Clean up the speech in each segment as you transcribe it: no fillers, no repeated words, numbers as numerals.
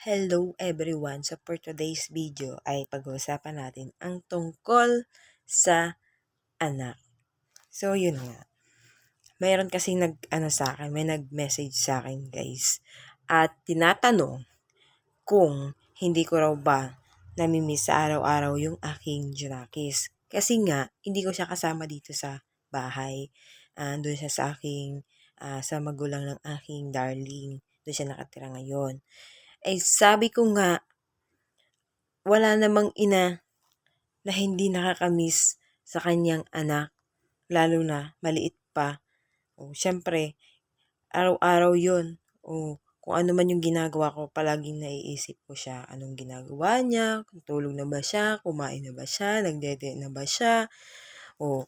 Hello everyone! So for today's video ay pag-uusapan natin ang tungkol sa anak. So yun nga, mayroon kasing may nag-message sa akin guys. At tinatanong kung hindi ko raw ba namimiss sa araw-araw yung aking Junakis. Kasi nga, hindi ko siya kasama dito sa bahay. Doon siya sa magulang ng aking darling. Doon siya nakatira ngayon. Eh sabi ko nga, wala namang ina na hindi nakakamiss sa kanyang anak, lalo na maliit pa. Siyempre, araw-araw yun. Kung ano man yung ginagawa ko, palaging naiisip ko siya. Anong ginagawa niya, kung tulog na ba siya, kumain na ba siya, nagdede na ba siya, o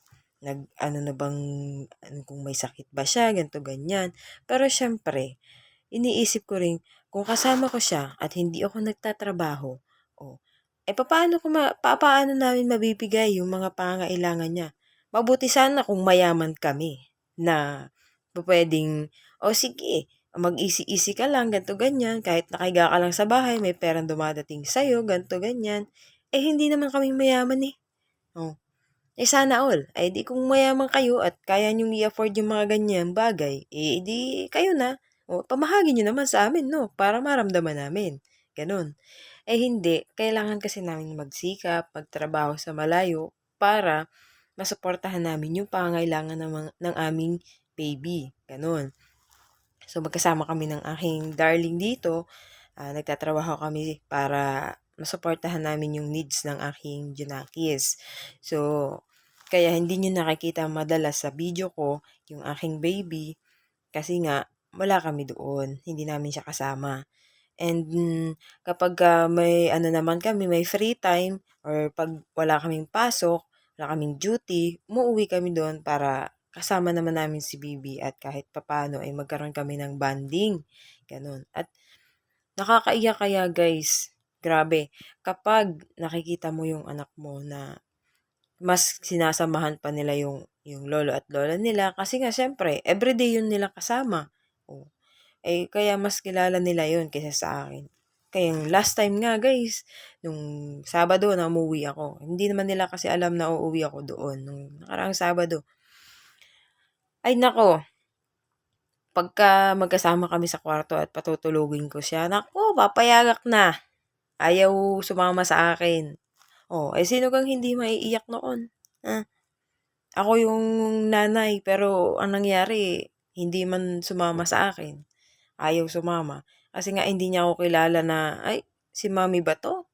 ano na bang, kung may sakit ba siya, ganito, ganyan. Pero siyempre, iniisip ko rin, kung kasama ko siya at hindi ako nagtatrabaho, papaano namin mabibigay yung mga pangangailangan niya? Mabuti sana kung mayaman kami na pwedeng, sige, mag-easy-easy ka lang, ganito, ganyan. Kahit nakahiga ka lang sa bahay, may perang dumadating sa'yo, ganito, ganyan. Hindi naman kami mayaman eh. Sana all. Di kung mayaman kayo at kaya niyong i-afford yung mga ganyan bagay, di kayo na. Pamahagi niyo naman sa amin, no? Para maramdaman namin. Ganon. Hindi. Kailangan kasi namin magsikap, magtrabaho sa malayo para masuportahan namin yung pangangailangan ng aming baby. Ganon. So, magkasama kami ng aking darling dito. Nagtatrabaho kami para masuportahan namin yung needs ng aking Junakis. So, kaya hindi nyo nakikita madalas sa video ko yung aking baby kasi nga wala kami doon. Hindi namin siya kasama. And kapag may may free time or pag wala kaming pasok, wala kaming duty, umuwi kami doon para kasama naman namin si baby at kahit papaano ay magkaroon kami ng bonding. Ganon. At nakakaiyak kaya guys. Grabe. Kapag nakikita mo yung anak mo na mas sinasamahan pa nila yung lolo at lola nila kasi nga syempre, everyday yun nila kasama. Kaya mas kilala nila yun kaysa sa akin. Kaya yung last time nga guys, nung Sabado na umuwi ako. Hindi naman nila kasi alam na uuwi ako doon nung nakaraang Sabado. Ay nako, pagka magkasama kami sa kwarto at patutulugin ko siya, nako, papayagak na. Ayaw sumama sa akin. Sino kang hindi maiiyak noon? Ako yung nanay pero ang nangyari, hindi man sumama sa akin. Ayaw sumama. Kasi nga hindi niya ako kilala na, si mami ba to?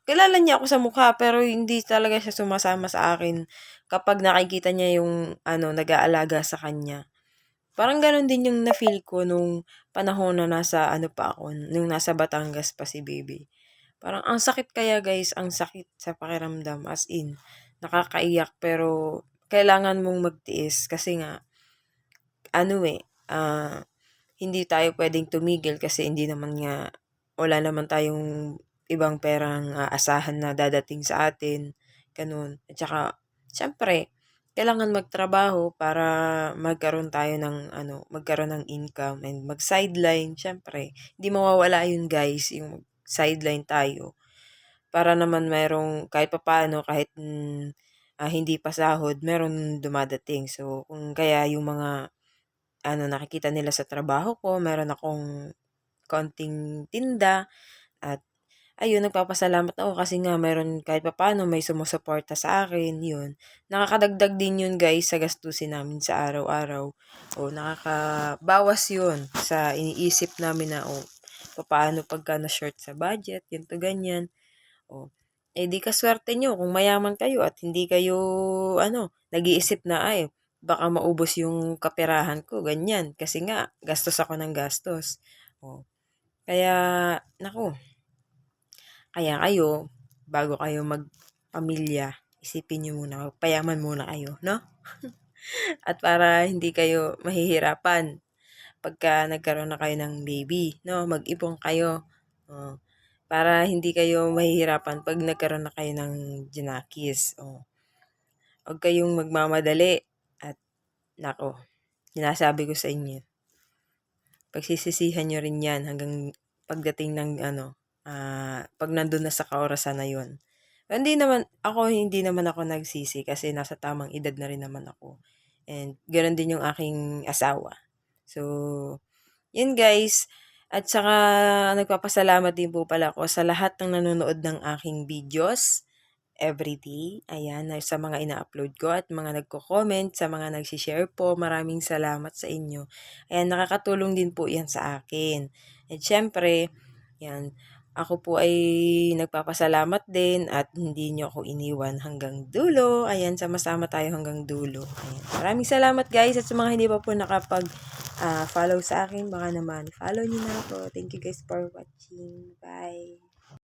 Kilala niya ako sa mukha pero hindi talaga siya sumasama sa akin kapag nakikita niya yung nag-aalaga sa kanya. Parang ganun din yung na-feel ko nung panahon na nung nasa Batangas pa si baby. Parang ang sakit kaya guys, ang sakit sa pakiramdam as in. Nakakaiyak pero kailangan mong magtiis kasi nga hindi tayo pwedeng tumigil kasi wala naman tayong ibang perang asahan na dadating sa atin. Ganun. At saka, syempre, kailangan magtrabaho para magkaroon ng income and mag-sideline. Syempre, hindi mawawala yun guys, yung sideline tayo. Para naman kahit papaano, kahit hindi pa sahod, meron dumadating. So, kung kaya yung mga nakikita nila sa trabaho ko, meron akong konting tinda at ayun, nagpapasalamat ako kasi nga meron kahit papaano may sumusuporta sa akin, yun. Nakakadagdag din yun guys sa gastusin namin sa araw-araw. Nakakabawas yun sa iniisip namin na paano pagka na-short sa budget, ganito ganyan. Di kaswerte nyo kung mayaman kayo at hindi kayo nag-iisip na baka maubos yung kaperahan ko, ganyan. Kasi nga, gastos ako ng gastos. Kaya, naku, kaya kayo, bago kayo magpamilya, isipin nyo muna, magpayaman muna kayo, no? At para hindi kayo mahihirapan pagka nagkaroon na kayo ng baby, no? Mag-ipon kayo. Para hindi kayo mahihirapan pag nagkaroon na kayo ng Junakis. Huwag kayong magmamadali. At nako, sinasabi ko sa inyo, pagsisisihan nyo rin yan hanggang pagdating ng pag nandun na sa kaorasan na yun. Hindi naman ako nagsisi kasi nasa tamang edad na rin naman ako. And gano'n din yung aking asawa. So, yun guys. At saka nagpapasalamat din po pala ako sa lahat ng nanonood ng aking videos everyday. Ayan, sa mga ina-upload ko at mga nagko-comment, sa mga nagsi-share po. Maraming salamat sa inyo. Ayan, nakakatulong din po yan sa akin. At syempre, yan, ako po ay nagpapasalamat din at hindi nyo ako iniwan hanggang dulo. Ayan, sama-sama tayo hanggang dulo. Ayan. Maraming salamat guys at sa mga hindi pa po follow sa akin, baka naman follow nyo na ako. Thank you guys for watching. Bye!